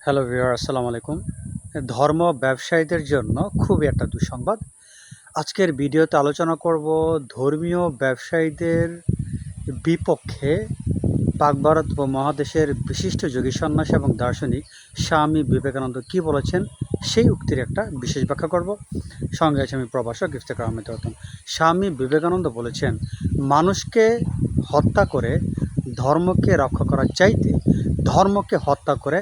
Hello viewer, আসসালামু আলাইকুম। ধর্ম ব্যবসায়ীদের জন্য খুবই একটা দুঃসংবাদ। আজকের ভিডিওতে আলোচনা করব ধর্মীয় ব্যবসায়ীদের বিপক্ষে পাক ভারত উপমহাদেশের বিশিষ্ট যোগী সন্ন্যাসী এবং দার্শনিক স্বামী বিবেকানন্দ কী বলেছেন সেই উক্তির একটা বিশেষ ব্যাখ্যা করব। সঙ্গে আছে আমি প্রভাষক ইফতেখার আহমেদ রতন। স্বামী বিবেকানন্দ বলেছেন, মানুষকে হত্যা করে ধর্মকে রক্ষা করার চাইতে ধর্মকে হত্যা করে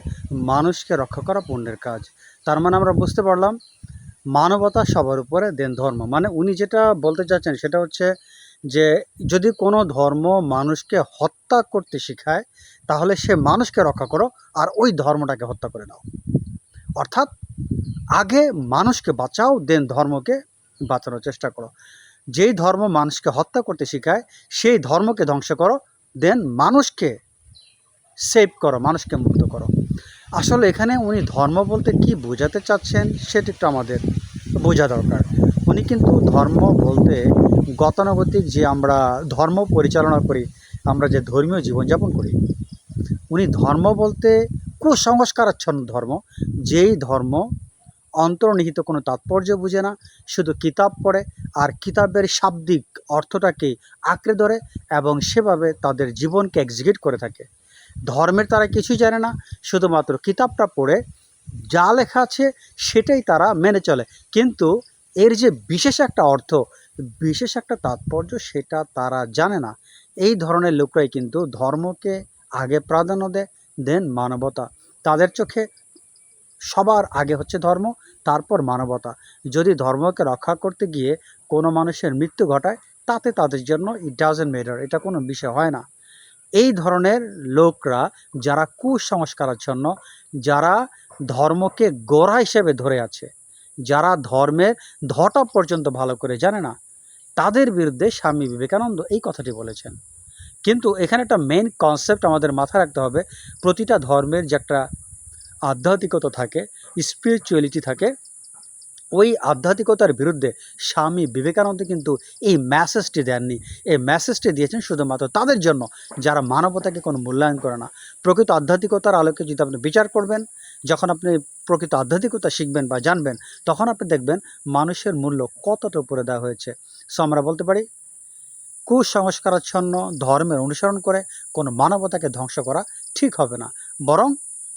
মানুষকে রক্ষা করা পুণ্যের কাজ। তার মানে আমরা বুঝতে পারলাম মানবতা সবার উপরে দেন ধর্ম। মানে উনি যেটা বলতে চাচ্ছেন সেটা হচ্ছে যে যদি কোনো ধর্ম মানুষকে হত্যা করতে শেখায় তাহলে সে মানুষকে রক্ষা করো আর ওই ধর্মটাকে হত্যা করে দাও। অর্থাৎ আগে মানুষকে বাঁচাও, দেন ধর্মকে বাঁচানোর চেষ্টা করো। যেই ধর্ম মানুষকে হত্যা করতে শেখায় সেই ধর্মকে ধ্বংস করো, দেন মানুষকে সেভ করো, মানুষকে মুক্ত করো। আসলে এখানে উনি ধর্ম বলতে কি বোঝাতে চাচ্ছেন সেটা একটু আমাদের বোঝা দরকার। উনি কিন্তু ধর্ম বলতে গতানুগতিক যে আমরা ধর্ম পরিচালনা করি, আমরা যে ধর্মীয় জীবনযাপন করি, উনি ধর্ম বলতে কুসংস্কারাচ্ছন্ন ধর্ম, যেই ধর্ম অন্তর্নিহিত কোনো তাৎপর্য বুঝে না, শুধু কিতাব পড়ে আর কিতাবের শাব্দিক অর্থটাকে আঁকড়ে ধরে এবং সেভাবে তাদের জীবনকে এক্সিকিউট করে থাকে। ধর্মের তারা কিছুই জানে না, শুধুমাত্র কিতাবটা পড়ে যা লেখা আছে সেটাই তারা মেনে চলে, কিন্তু এর যে বিশেষ একটা অর্থ, বিশেষ একটা তাৎপর্য সেটা তারা জানে না। এই ধরনের লোকরাই কিন্তু ধর্মকে আগে প্রাধান্য দেয়, দেন মানবতা। তাদের চোখে সবার আগে হচ্ছে ধর্ম, তারপর মানবতা। যদি ধর্মকে রক্ষা করতে গিয়ে কোনো মানুষের মৃত্যু ঘটায় তাতে তাদের জন্য ইট ডাজন্ট ম্যাটার, এটা কোনো বিষয় হয় না। এই ধরনের লোকরা যারা কুসংস্কারাচ্ছন্ন, যারা ধর্মকে গোড়া হিসেবে ধরে আছে, যারা ধর্মের ধটা পর্যন্ত ভালো করে জানে না, তাদের বিরুদ্ধে স্বামী বিবেকানন্দ এই কথাটি বলেছেন। কিন্তু এখানে একটা মেইন কনসেপ্ট আমাদের মাথায় রাখতে হবে, প্রতিটা ধর্মের যে একটা আধ্যাত্মিকতা থাকে, স্পিরিচুয়ালিটি থাকে, ওই আধ্যাত্মিকতার বিরুদ্ধে স্বামী বিবেকানন্দ কিন্তু এই মেসেজটি দেননি। এই মেসেজটি দিয়েছেন শুধুমাত্র তাদের জন্য যারা মানবতাকে কোনো মূল্যায়ন করে না। প্রকৃত আধ্যাত্মিকতার আলোকে যদি আপনি বিচার করবেন, যখন আপনি প্রকৃত আধ্যাত্মিকতা শিখবেন বা জানবেন, তখন আপনি দেখবেন মানুষের মূল্য কতটা উপরে দেওয়া হয়েছে। সো আমরা বলতে পারি কুসংস্কারাচ্ছন্ন ধর্মের অনুসরণ করে কোনো মানবতাকে ধ্বংস করা ঠিক হবে না, বরং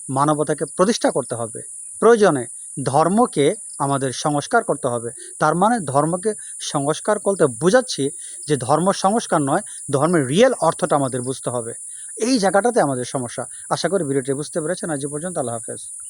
মানবতাকে প্রতিষ্ঠা করতে হবে। প্রয়োজনে ধর্মকে আমাদের সংস্কার করতে হবে। তার মানে ধর্মকে সংস্কার করতে বোঝাচ্ছি যে ধর্ম সংস্কার নয়, ধর্মের রিয়েল অর্থটা আমাদের বুঝতে হবে। এই জায়গাটাতে আমাদের সমস্যা। আশা করি ভিডিওটি বুঝতে পেরেছেন। আজ পর্যন্ত, আল্লাহ হাফেজ।